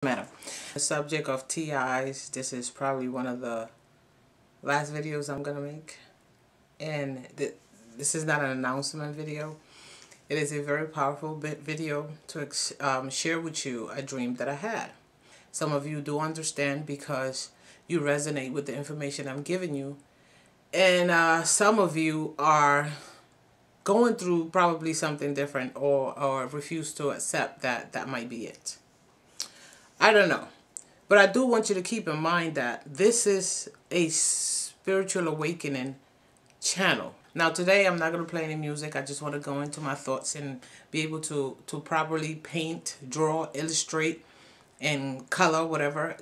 Matter. The subject of TIs, this is probably one of the last videos I'm gonna make, and this is not an announcement video. It is a very powerful video to share with you a dream that I had. Some of you do understand because you resonate with the information I'm giving you, and some of you are going through probably something different or refuse to accept that that might be it. I don't know. But I do want you to keep in mind that this is a spiritual awakening channel. Now today I'm not going to play any music. I just want to go into my thoughts and be able to properly paint, draw, illustrate, and color, whatever.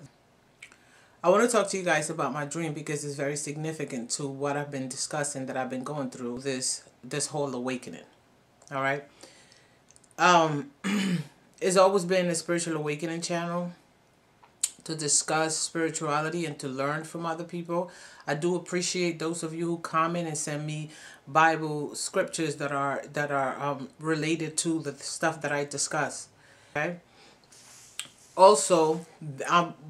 I want to talk to you guys about my dream because it's very significant to what I've been discussing, that I've been going through this whole awakening. All right. It's always been a spiritual awakening channel to discuss spirituality and to learn from other people. I do appreciate those of you who comment and send me Bible scriptures that are related to the stuff that I discuss. Okay. Also,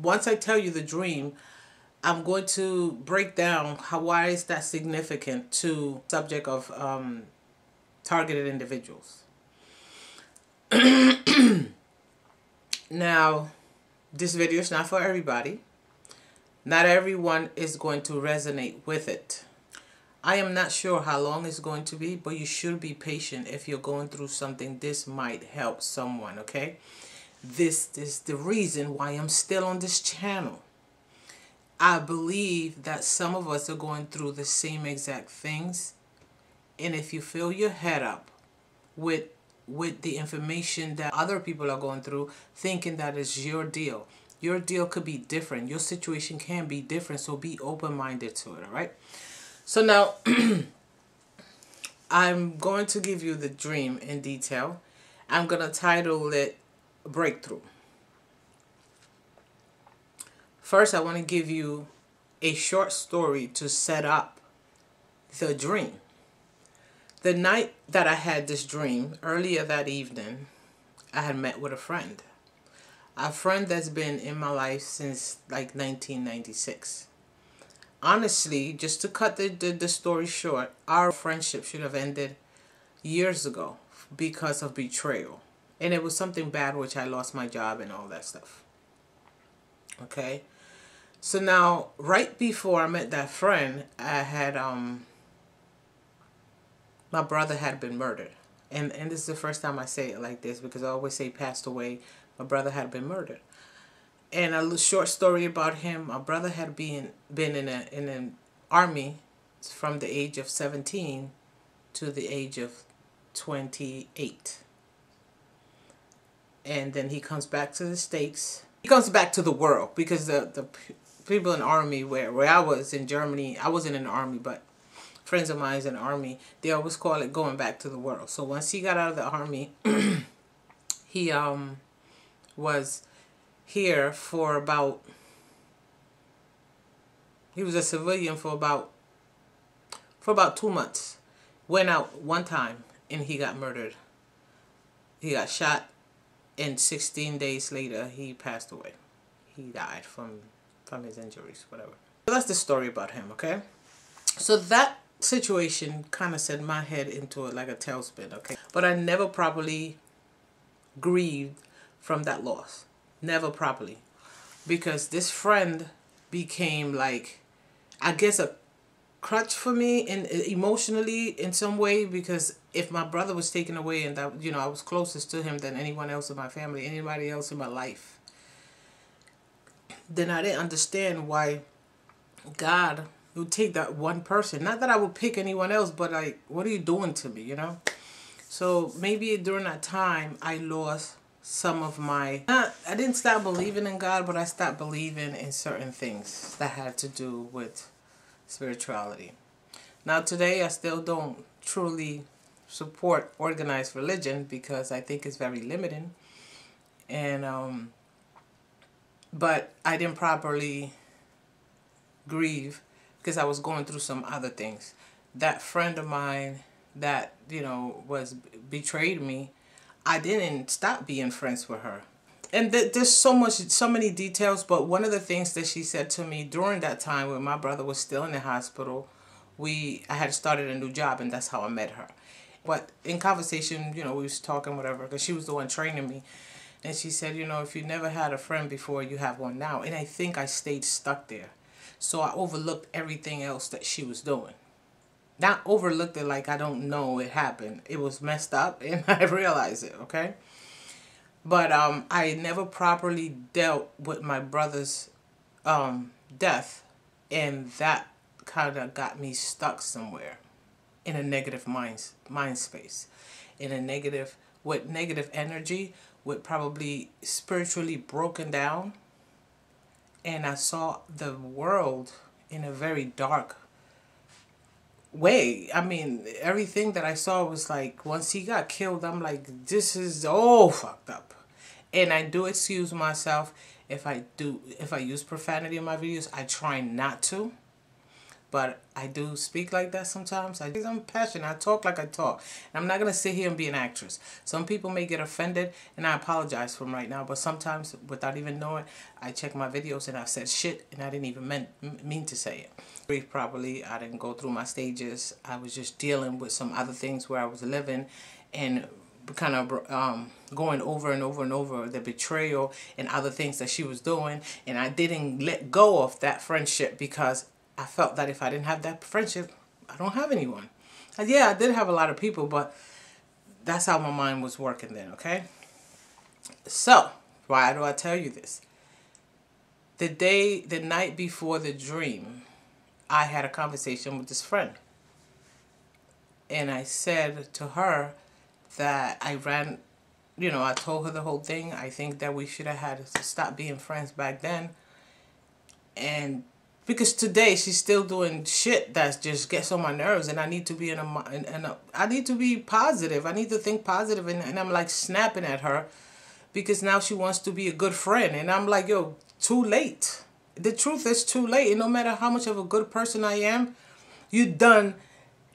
once I tell you the dream, I'm going to break down why is that significant to the subject of targeted individuals. Now, this video is not for everybody. Not everyone is going to resonate with it. I am not sure how long it's going to be, but you should be patient if you're going through something. This might help someone, okay? This is the reason why I'm still on this channel. I believe that some of us are going through the same exact things. And if you fill your head up with the information that other people are going through, thinking that it's your deal could be different. Your situation can be different, so be open-minded to it, all right? So now, I'm going to give you the dream in detail. I'm going to title it Breakthrough. First, I want to give you a short story to set up the dream. The night that I had this dream, earlier that evening, I had met with a friend. A friend that's been in my life since like 1996. Honestly, just to cut the story short, our friendship should have ended years ago because of betrayal. And it was something bad, which I lost my job and all that stuff. Okay? So now, right before I met that friend, I had, my brother had been murdered. And this is the first time I say it like this because I always say passed away. My brother had been murdered. And a little short story about him. My brother had been in an army from the age of 17 to the age of 28. And then he comes back to the States. He comes back to the world because the people in the army where I was in Germany, I wasn't in the army, but friends of mine in the army, they always call it going back to the world. So once he got out of the army, he was here for about, he was a civilian for about 2 months. Went out one time and he got murdered. He got shot, and 16 days later he passed away. He died from his injuries, whatever. So that's the story about him, okay? So that situation kind of set my head into it like a tailspin, okay? But I never properly grieved from that loss. Never properly. Because this friend became like, I guess, a crutch for me emotionally in some way, because if my brother was taken away and that, you know, I was closest to him than anyone else in my family, anybody else in my life, then I didn't understand why God would take that one person. Not that I would pick anyone else, but like, what are you doing to me, you know? So maybe during that time, I lost some of my, I didn't stop believing in God, but I stopped believing in certain things that had to do with spirituality. Now today, I still don't truly support organized religion because I think it's very limiting. And, but I didn't properly grieve because I was going through some other things. That friend of mine that, you know, betrayed me, I didn't stop being friends with her. And there's so many details, but one of the things that she said to me during that time when my brother was still in the hospital, I had started a new job, and that's how I met her. But in conversation, we was talking, whatever, because she was the one training me. And she said, if you never had a friend before, you have one now. And I think I stayed stuck there. So I overlooked everything else that she was doing. Not overlooked it like I don't know it happened. It was messed up, and I realized it, okay? But I never properly dealt with my brother's death, and that kind of got me stuck somewhere in a negative mind space, with negative energy, with probably spiritually broken down, and I saw the world in a very dark way. I mean, everything that I saw was like, once he got killed, I'm like, this is all fucked up. And I do excuse myself if I use profanity in my videos. I try not to, but I do speak like that sometimes. I'm passionate. I talk like I talk. And I'm not going to sit here and be an actress. Some people may get offended, and I apologize for them right now. But sometimes, without even knowing, I check my videos and I've said shit, and I didn't even mean to say it. Breathe properly. I didn't go through my stages. I was just dealing with some other things where I was living, and kind of going over and over and over the betrayal and other things that she was doing. And I didn't let go of that friendship because I felt that if I didn't have that friendship, I don't have anyone. And yeah, I did have a lot of people, but that's how my mind was working then, okay? So, why do I tell you this? The night before the dream, I had a conversation with this friend. And I said to her that I told her the whole thing. I think that we should have had to stop being friends back then. And because today she's still doing shit that just gets on my nerves, and I need to be I need to be positive. I need to think positive, and I'm like snapping at her because now she wants to be a good friend, and I'm like, yo, too late. The truth is too late, and no matter how much of a good person I am, you done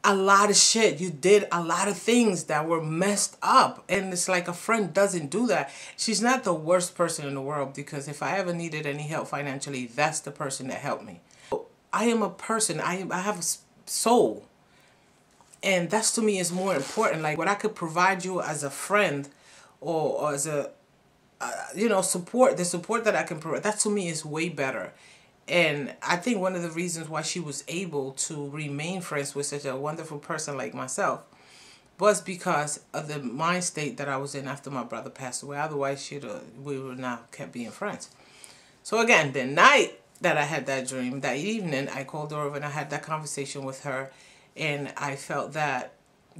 a lot of shit. You did a lot of things that were messed up. And it's like a friend doesn't do that. She's not the worst person in the world, because if I ever needed any help financially, that's the person that helped me. I am a person. I have a soul. And that's, to me, is more important. Like, what I could provide you as a friend, or as a, support, the support that I can provide, that to me is way better. And I think one of the reasons why she was able to remain friends with such a wonderful person like myself was because of the mind state that I was in after my brother passed away. Otherwise, we would not kept being friends. So again, the night that I had that dream, that evening, I called her over and I had that conversation with her. And I felt that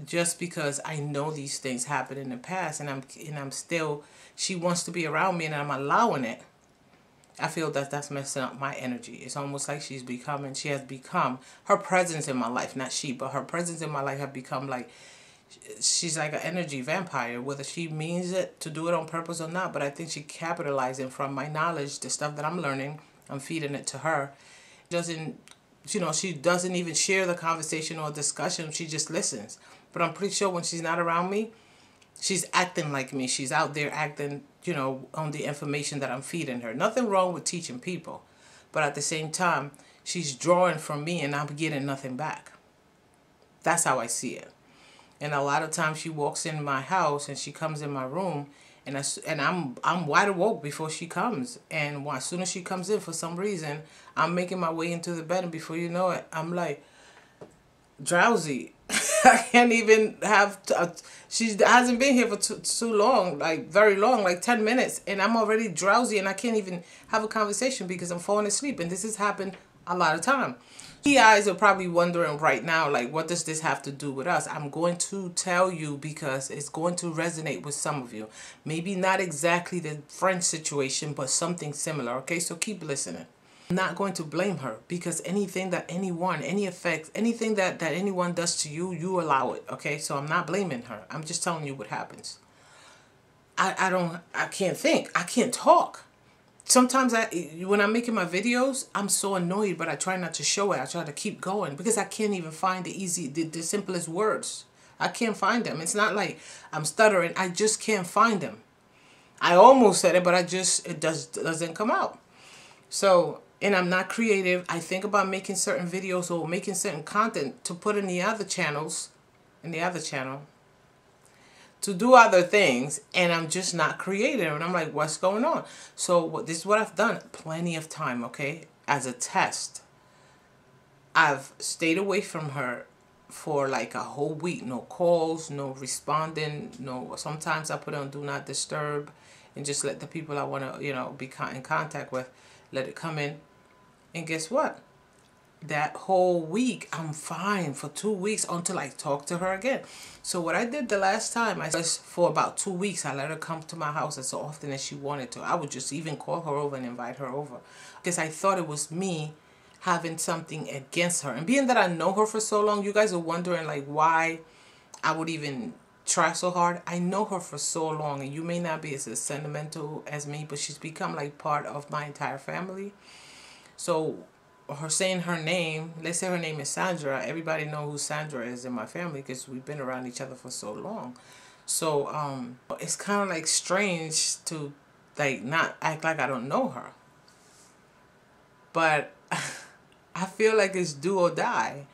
just because I know these things happened in the past, and I'm still, she wants to be around me and I'm allowing it, I feel that that's messing up my energy. It's almost like she has become, her presence in my life, not she, but her presence in my life have become like, she's like an energy vampire, whether she means it to do it on purpose or not. But I think she capitalizing from my knowledge, the stuff that I'm learning, I'm feeding it to her. She doesn't even share the conversation or discussion. She just listens. But I'm pretty sure when she's not around me, she's acting like me. She's out there acting, on the information that I'm feeding her. Nothing wrong with teaching people. But at the same time, she's drawing from me and I'm getting nothing back. That's how I see it. And a lot of times she walks in my house and she comes in my room, and I'm wide awake before she comes. And as soon as she comes in, for some reason, I'm making my way into the bed, and before you know it, I'm like drowsy. I can't even have she hasn't been here for too long, like very long, like 10 minutes, and I'm already drowsy and I can't even have a conversation because I'm falling asleep. And this has happened a lot of time. You guys are probably wondering right now, like, what does this have to do with us? I'm going to tell you because it's going to resonate with some of you. Maybe not exactly the French situation, but something similar, okay? So keep listening. I'm not going to blame her, because anything that anything that anyone does to you, you allow it, okay? So I'm not blaming her. I'm just telling you what happens. I can't think. I can't talk. Sometimes when I'm making my videos, I'm so annoyed, but I try not to show it. I try to keep going because I can't even find the simplest words. I can't find them. It's not like I'm stuttering. I just can't find them. I almost said it, but it doesn't come out. So, and I'm not creative. I think about making certain videos or making certain content to put in the other channels, to do other things, and I'm just not creative. And I'm like, what's going on? So this is what I've done plenty of time, okay? As a test, I've stayed away from her for like a whole week. No calls, no responding, no. Sometimes I put on do not disturb and just let the people I want to, be in contact with, let it come in. And guess what? That whole week, I'm fine for 2 weeks until I talk to her again. So what I did the last time, for about 2 weeks, I let her come to my house as often as she wanted to. I would just even call her over and invite her over. Because I thought it was me having something against her. And being that I know her for so long, you guys are wondering like why I would even try so hard. I know her for so long, and you may not be as sentimental as me, but she's become like part of my entire family. So her saying her name, let's say her name is Sandra, everybody know who Sandra is in my family because we've been around each other for so long. So it's kind of like strange to like not act like I don't know her, but I feel like it's do or die.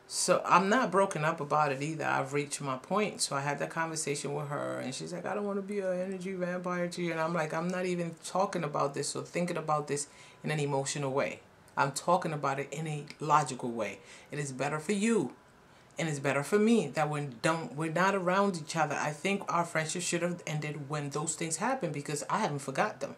So I'm not broken up about it either. I've reached my point. So I had that conversation with her, and she's like, I don't want to be an energy vampire to you. And I'm like, I'm not even talking about this or thinking about this in an emotional way. I'm talking about it in a logical way. It is better for you, and it's better for me that we're not around each other. I think our friendship should have ended when those things happened because I haven't forgot them.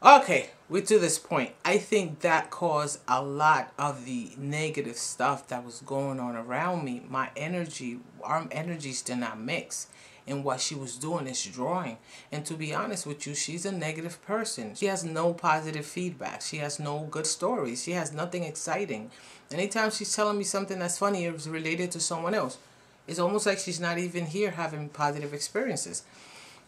Okay, we're to this point. I think that caused a lot of the negative stuff that was going on around me. My energy, our energies did not mix. And what she was doing is drawing. And to be honest with you, she's a negative person. She has no positive feedback. She has no good stories. She has nothing exciting. Anytime she's telling me something that's funny, it's related to someone else. It's almost like she's not even here having positive experiences.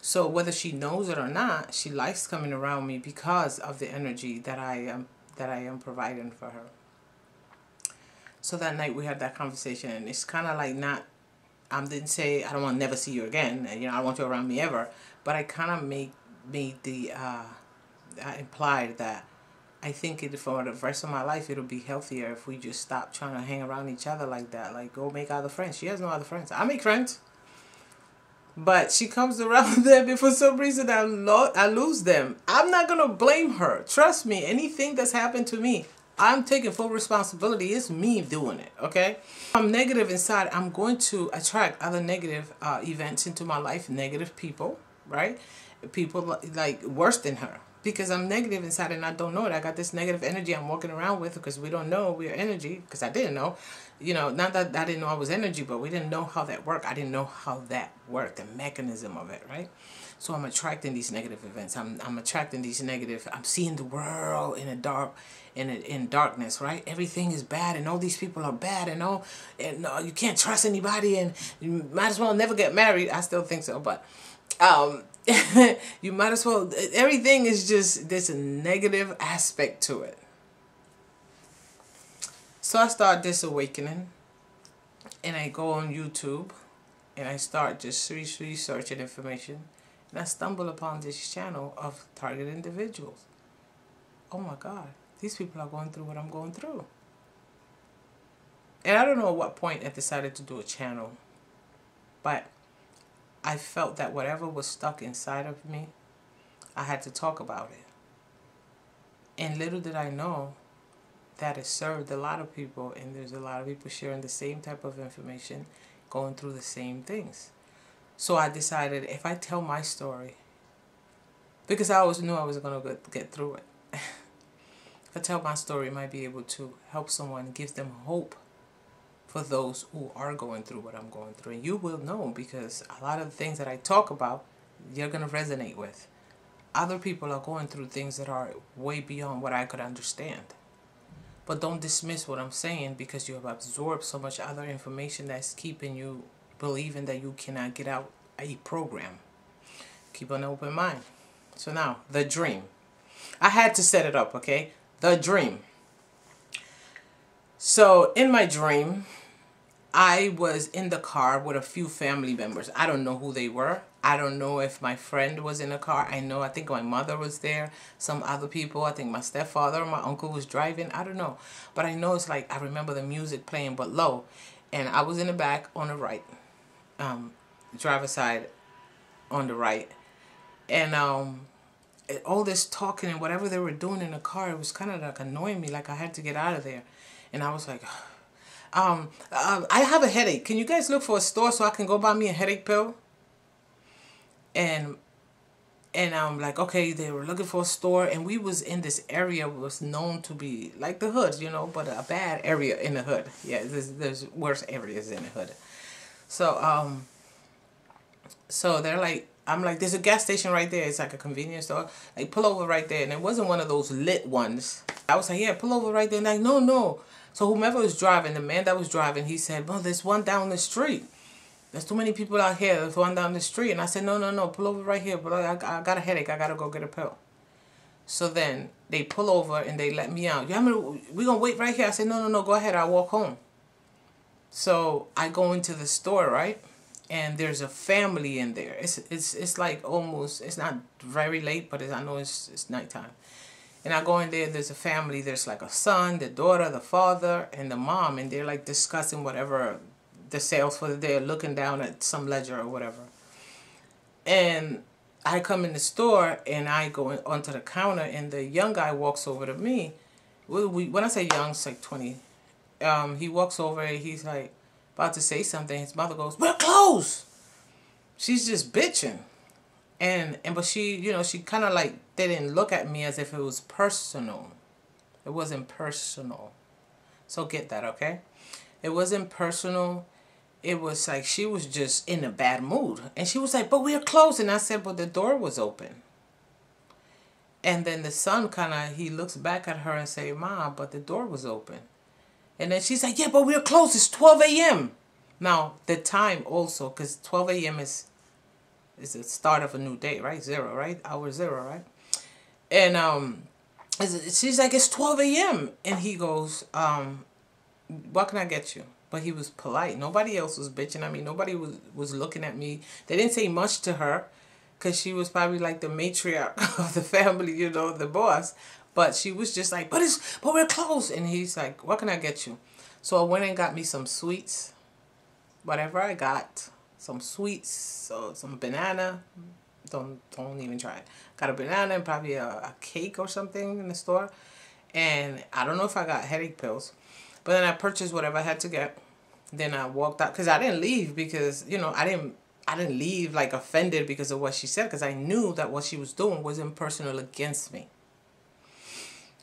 So whether she knows it or not, she likes coming around me because of the energy that I am providing for her. So that night we had that conversation, and it's kind of like not, I didn't say I don't want to never see you again, and I don't want you around me ever, but I kind of made the I implied that I think for the rest of my life it'll be healthier if we just stop trying to hang around each other like that. Like go make other friends. She has no other friends. I make friends. But she comes around them, and for some reason I lose them. I'm not going to blame her. Trust me, anything that's happened to me, I'm taking full responsibility. It's me doing it, okay? If I'm negative inside, I'm going to attract other negative events into my life, negative people, right? People like worse than her. Because I'm negative inside and I don't know it. I got this negative energy I'm walking around with because we don't know we're energy. Because I didn't know. Not that I didn't know I was energy, but we didn't know how that worked. I didn't know how that worked, the mechanism of it, right? So I'm attracting these negative events. I'm attracting these negative. I'm seeing the world in darkness, right? Everything is bad, and all these people are bad, and you can't trust anybody, and you might as well never get married. I still think so, but you might as well. Everything is just this negative aspect to it. So I start this awakening, and I go on YouTube, and I start just researching information, and I stumble upon this channel of target individuals. Oh my God, these people are going through what I'm going through. And I don't know at what point I decided to do a channel, but I felt that whatever was stuck inside of me, I had to talk about it. And little did I know that it served a lot of people, and there's a lot of people sharing the same type of information, going through the same things. So I decided if I tell my story, because I always knew I was going to get through it. If I tell my story, I might be able to help someone, give them hope for those who are going through what I'm going through. And you will know, because a lot of the things that I talk about, you're going to resonate with. Other people are going through things that are way beyond what I could understand. But don't dismiss what I'm saying because you have absorbed so much other information that's keeping you believing that you cannot get out a program. Keep an open mind. So now, the dream. I had to set it up, okay? The dream. So in my dream, I was in the car with a few family members. I don't know who they were. I don't know if my friend was in the car. I think my mother was there. Some other people. I think my stepfather or my uncle was driving. I don't know. But I know it's like, I remember the music playing, but low. And I was in the back on the right. Driver's side on the right. And all this talking and whatever they were doing in the car, it was kind of like annoying me. Like I had to get out of there. And I was like, I have a headache. Can you guys look for a store so I can go buy me a headache pill? And I'm like, okay, they were looking for a store, and we was in this area was known to be like the hood, you know, but a bad area in the hood. Yeah, there's worse areas in the hood. So so they're like, I'm like, there's a gas station right there. It's like a convenience store. Like, pull over right there. And it wasn't one of those lit ones. I was like, yeah, pull over right there. And like, no, no. So whomever was driving, the man that was driving, he said, well, there's one down the street. There's too many people out here. There's one down the street. And I said, no, no, no, pull over right here. But I got a headache. I got to go get a pill. So then they pull over and they let me out. We're going to wait right here. I said, no, no, no, go ahead. I'll walk home. So I go into the store, right? And there's a family in there. It's like almost, it's not very late, but I know it's nighttime. And I go in there, there's a family. There's like a son, the daughter, the father, and the mom. And they're like discussing whatever the sales for the day, looking down at some ledger or whatever. And I come in the store and I go onto the counter, and the young guy walks over to me. When I say young, it's like 20. He walks over and he's like about to say something. His mother goes, "We're closed." She's just bitching. But she, you know, she kind of like didn't look at me as if it was personal. It wasn't personal. So get that, okay? It wasn't personal. It was like she was just in a bad mood. And she was like, "But we're closed." And I said, "But the door was open." And then the son he looks back at her and say, "Mom, but the door was open." And then she's like, "Yeah, but we're closed. It's 12 a.m. Now, the time also, because 12 a.m. is the start of a new day, right? Zero, right? Hour zero, right? And she's like, "It's 12 a.m. And he goes, "What can I get you?" But he was polite. Nobody else was bitching at me. Nobody was looking at me. They didn't say much to her because she was probably like the matriarch of the family, you know, the boss. But she was just like, but we're closed. And he's like, "What can I get you?" So I went and got me some sweets. Whatever I got. Some sweets, so some banana. Don't even try it. Got a banana and probably a cake or something in the store. And I don't know if I got headache pills. But then I purchased whatever I had to get. Then I walked out because I didn't leave because, you know, I didn't leave like offended because of what she said, because I knew that what she was doing wasn't personal against me.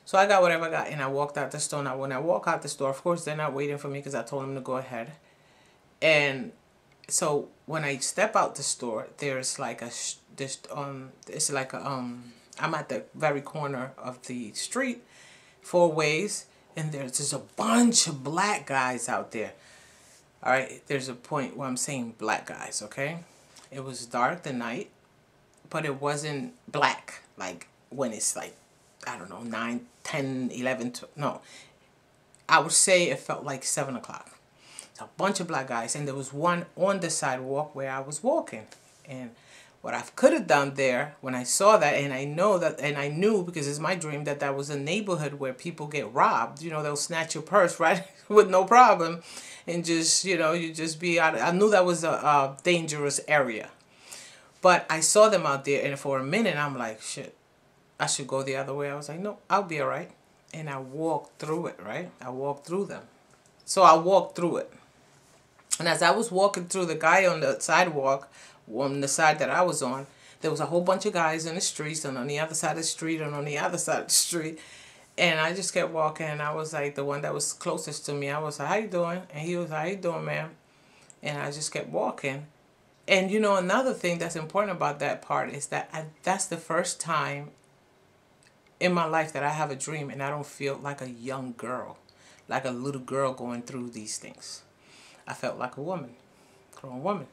So I got whatever I got and I walked out the store. Now when I walk out the store, of course they're not waiting for me because I told them to go ahead. And so when I step out the store, there's like it's like I'm at the very corner of the street, 4 ways, and there's just a bunch of black guys out there. All right, there's a point where I'm saying black guys, okay? It was dark the night, but it wasn't black like when it's like, I don't know, 9, 10, 11, no. I would say it felt like 7 o'clock. A bunch of black guys, and there was one on the sidewalk where I was walking. And what I could have done there when I saw that, and I know that, and I knew because it's my dream that was a neighborhood where people get robbed. You know, they'll snatch your purse right with no problem, and just, you know, you just be out. I knew that was a dangerous area, but I saw them out there, and for a minute I'm like, shit, I should go the other way. I was like, no, I'll be all right, and I walked through it. Right, I walked through them. So I walked through it. And as I was walking through, the guy on the sidewalk, on the side that I was on, there was a whole bunch of guys in the streets, and on the other side of the street, and on the other side of the street. And I just kept walking, and I was like, the one that was closest to me, I was like, "How you doing?" And he was like, "How you doing, ma'am?" And I just kept walking. And, you know, another thing that's important about that part is that that's the first time in my life that I have a dream, and I don't feel like a young girl, like a little girl going through these things. I felt like a woman, grown woman.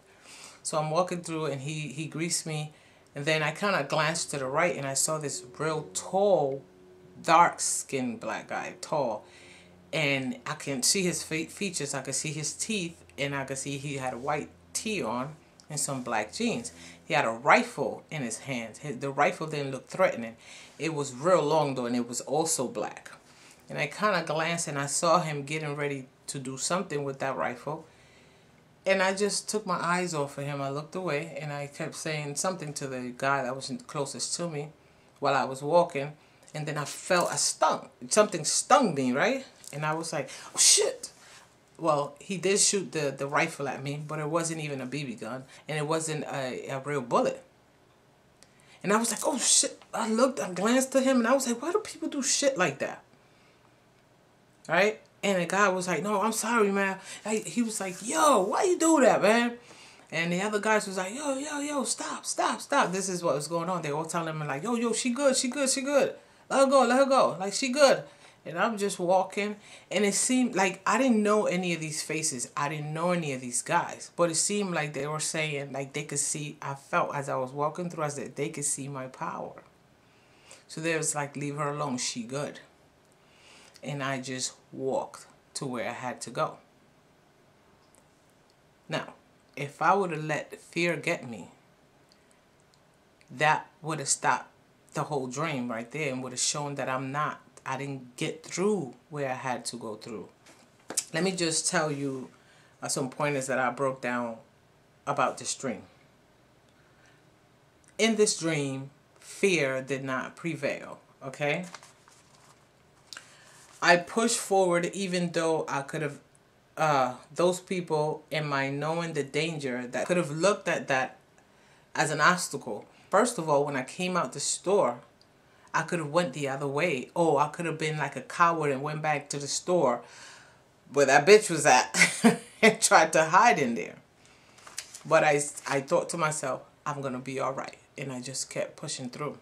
So I'm walking through, and he greets me, and then I kind of glanced to the right, and I saw this real tall, dark-skinned black guy, tall, and I can see his features, I could see his teeth, and I could see he had a white tee on, and some black jeans. He had a rifle in his hand. The rifle didn't look threatening. It was real long though, and it was also black. And I kind of glanced and I saw him getting ready to do something with that rifle. And I just took my eyes off of him. I looked away and I kept saying something to the guy that was closest to me while I was walking. And then I felt a stung. Something stung me, right? And I was like, oh shit. Well, he did shoot the rifle at me, but it wasn't even a BB gun. And it wasn't a real bullet. And I was like, oh shit. I glanced to him and I was like, why do people do shit like that? Right? And the guy was like, no, I'm sorry, man. He was like, yo, why you do that, man? And the other guys was like, yo, stop. This is what was going on. They all telling him like, yo, she good. Let her go. Like, she good. And I'm just walking. And it seemed like I didn't know any of these faces. I didn't know any of these guys. But it seemed like they were saying, like they could see, I felt as I was walking through, I said, they could see my power. So they was like, leave her alone. She good. And I just walked to where I had to go. Now, if I would have let fear get me, that would have stopped the whole dream right there and would have shown that I didn't get through where I had to go through. Let me just tell you some pointers that I broke down about this dream. In this dream, fear did not prevail, okay? I pushed forward even though I could have, those people in my knowing the danger that could have looked at that as an obstacle. First of all, when I came out the store, I could have went the other way. Oh, I could have been like a coward and went back to the store where that bitch was at and tried to hide in there. But I thought to myself, I'm going to be all right. And I just kept pushing through.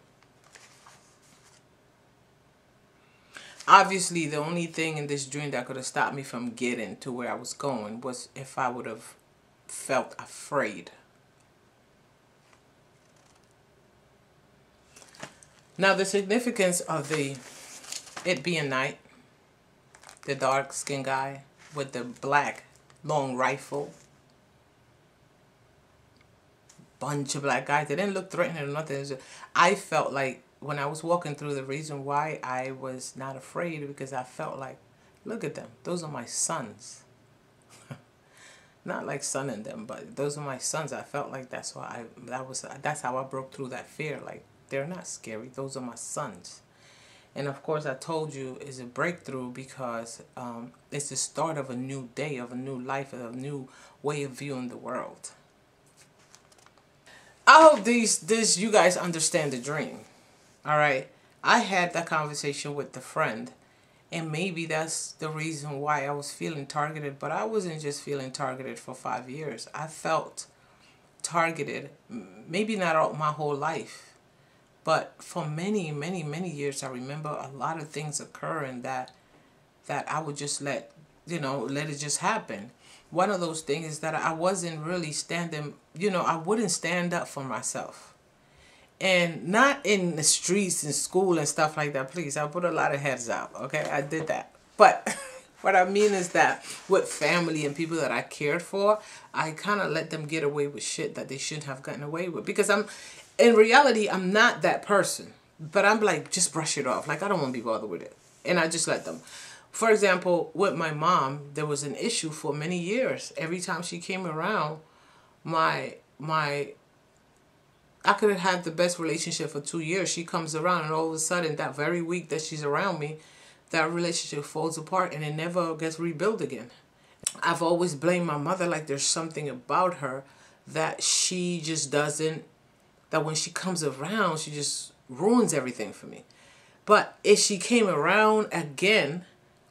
Obviously, the only thing in this dream that could have stopped me from getting to where I was going was if I would have felt afraid. Now, the significance of it being night, the dark-skinned guy with the black long rifle, bunch of black guys. They didn't look threatening or nothing. I felt like when I was walking through, the reason why I was not afraid because I felt like, look at them. Those are my sons. Not like sonning them, but those are my sons. I felt like that's how I broke through that fear. Like, they're not scary. Those are my sons. And of course, I told you it's a breakthrough because it's the start of a new day, of a new life, of a new way of viewing the world. I hope you guys understand the dream. All right. I had that conversation with the friend, and maybe that's the reason why I was feeling targeted. But I wasn't just feeling targeted for 5 years. I felt targeted, maybe not all my whole life, but for many, many, many years. I remember a lot of things occurring that I would just let it just happen. One of those things is that I wasn't really standing, I wouldn't stand up for myself. And not in the streets and school and stuff like that, please. I put a lot of heads out, okay? I did that. But what I mean is that with family and people that I cared for, I kind of let them get away with shit that they shouldn't have gotten away with. Because in reality, I'm not that person. But I'm like, just brush it off. Like, I don't want to be bothered with it. And I just let them. For example, with my mom, there was an issue for many years. Every time she came around, I could have had the best relationship for 2 years. She comes around and all of a sudden, that very week that she's around me, that relationship falls apart and it never gets rebuilt again. I've always blamed my mother, like there's something about her that she just doesn't, that when she comes around, she just ruins everything for me. But if she came around again,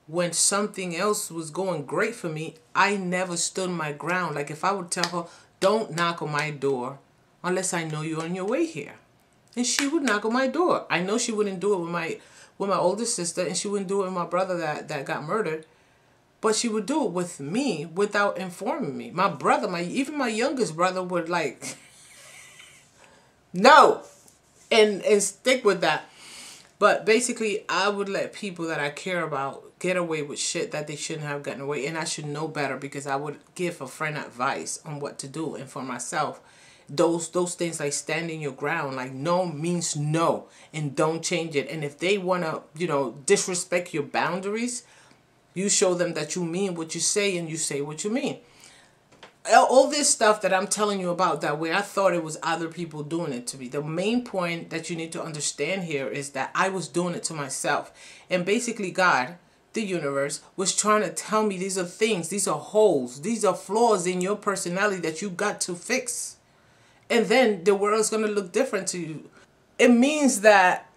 when something else was going great for me, I never stood my ground. Like if I would tell her, don't knock on my door unless I know you're on your way here. And she would knock on my door. I know she wouldn't do it with my older sister, and she wouldn't do it with my brother that got murdered. But she would do it with me without informing me. My brother, even my youngest brother would like, no, and stick with that. But basically, I would let people that I care about get away with shit that they shouldn't have gotten away. And I should know better, because I would give a friend advice on what to do. And for myself, those things like standing your ground, like no means no, and don't change it. And if they want to, disrespect your boundaries, you show them that you mean what you say, and you say what you mean. All this stuff that I'm telling you about, that way I thought it was other people doing it to me. The main point that you need to understand here is that I was doing it to myself. And basically God, the universe, was trying to tell me these are things, these are holes, these are flaws in your personality that you got to fix. And then the world's going to look different to you. It means that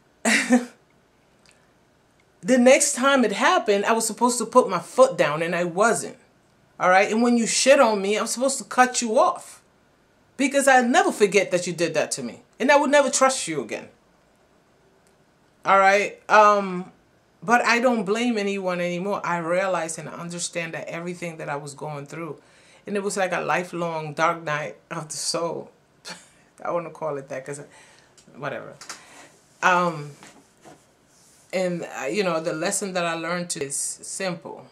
the next time it happened, I was supposed to put my foot down, and I wasn't. All right. And when you shit on me, I'm supposed to cut you off, because I never forget that you did that to me, and I would never trust you again. All right. But I don't blame anyone anymore. I realize and understand that everything that I was going through, and it was like a lifelong dark night of the soul. I want to call it that, because whatever. And the lesson that I learned is simple.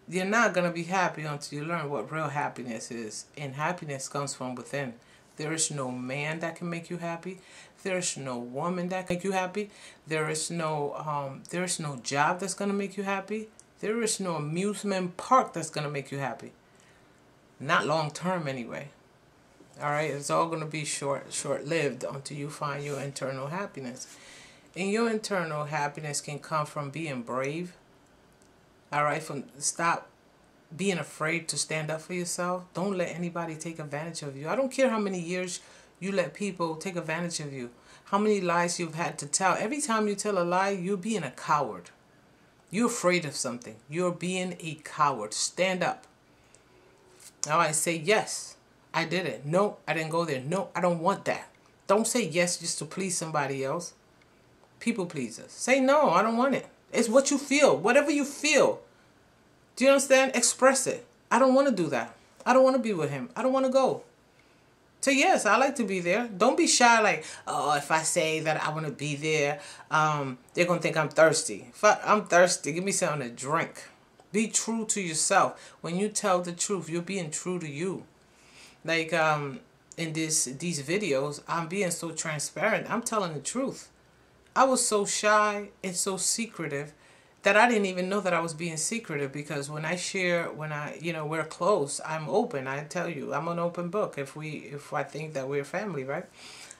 You're not going to be happy until you learn what real happiness is. And happiness comes from within. There is no man that can make you happy. There is no woman that can make you happy. There is no job that's going to make you happy. There is no amusement park that's going to make you happy. Not long term anyway. All right? It's all going to be short-lived until you find your internal happiness. And your internal happiness can come from being brave. All right, stop being afraid to stand up for yourself. Don't let anybody take advantage of you. I don't care how many years you let people take advantage of you, how many lies you've had to tell. Every time you tell a lie, you're being a coward. You're afraid of something. You're being a coward. Stand up. All right, say yes, I did it. No, I didn't go there. No, I don't want that. Don't say yes just to please somebody else. People pleasers. Say no, I don't want it. It's what you feel. Whatever you feel. Do you understand? Express it. I don't want to do that. I don't want to be with him. I don't want to go. Say yes, I like to be there. Don't be shy like, oh, if I say that I want to be there, they're going to think I'm thirsty. If I'm thirsty, give me something to drink. Be true to yourself. When you tell the truth, you're being true to you. Like in these videos, I'm being so transparent. I'm telling the truth. I was so shy and so secretive that I didn't even know that I was being secretive, because when I share, we're close, I'm open. I tell you, I'm an open book. If I think that we're family, right?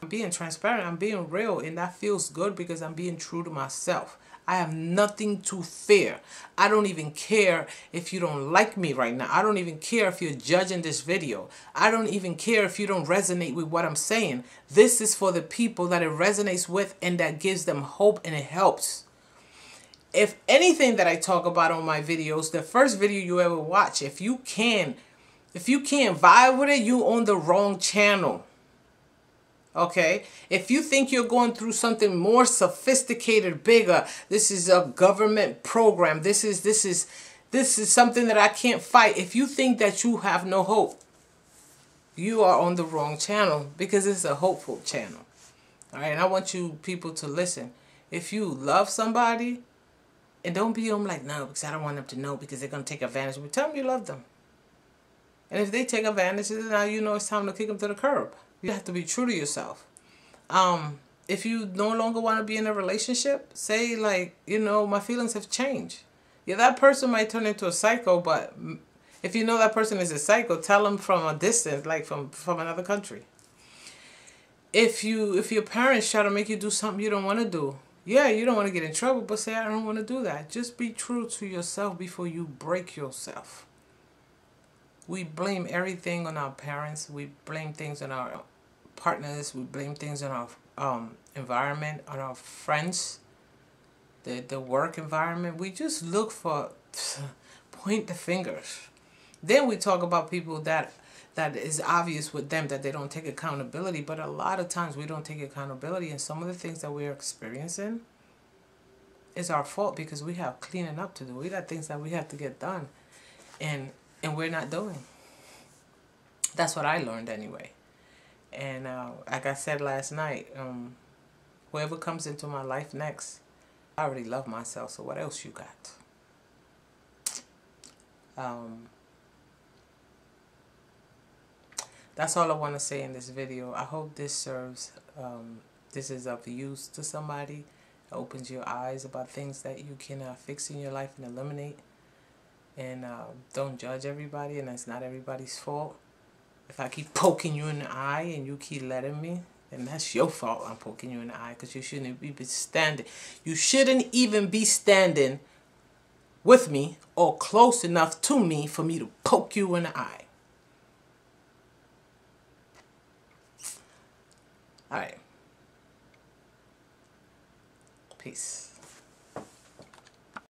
I'm being transparent. I'm being real, and that feels good because I'm being true to myself. I have nothing to fear. I don't even care if you don't like me right now. I don't even care if you're judging this video. I don't even care if you don't resonate with what I'm saying. This is for the people that it resonates with and that gives them hope and it helps. If anything that I talk about on my videos, the first video you ever watch, if you can't vibe with it, you on the wrong channel. Okay, if you think you're going through something more sophisticated, bigger, this is a government program. This is something that I can't fight. If you think that you have no hope, you are on the wrong channel, because it's a hopeful channel. All right, and I want you people to listen. If you love somebody, and don't be like, no, because I don't want them to know because they're going to take advantage of me. Tell them you love them. And if they take advantage of it, now you know it's time to kick them to the curb. You have to be true to yourself. If you no longer want to be in a relationship, say like, my feelings have changed. Yeah, that person might turn into a psycho, but if you know that person is a psycho, tell them from a distance, like from another country. If your parents try to make you do something you don't want to do, yeah, you don't want to get in trouble, but say, I don't want to do that. Just be true to yourself before you break yourself. We blame everything on our parents. We blame things on our partners. We blame things on our environment, on our friends, the work environment. We just look for point the fingers. Then we talk about people that is obvious with them that they don't take accountability. But a lot of times we don't take accountability. And some of the things that we're experiencing is our fault because we have cleaning up to do. We got things that we have to get done. And we're not doing. That's what I learned anyway. And like I said last night, whoever comes into my life next, I already love myself, so what else you got? That's all I want to say in this video. I hope this serves, this is of use to somebody. It opens your eyes about things that you can fix in your life and eliminate. And don't judge everybody, and that's not everybody's fault. If I keep poking you in the eye and you keep letting me, then that's your fault. I'm poking you in the eye because you shouldn't be standing. You shouldn't even be standing with me or close enough to me for me to poke you in the eye. All right. Peace.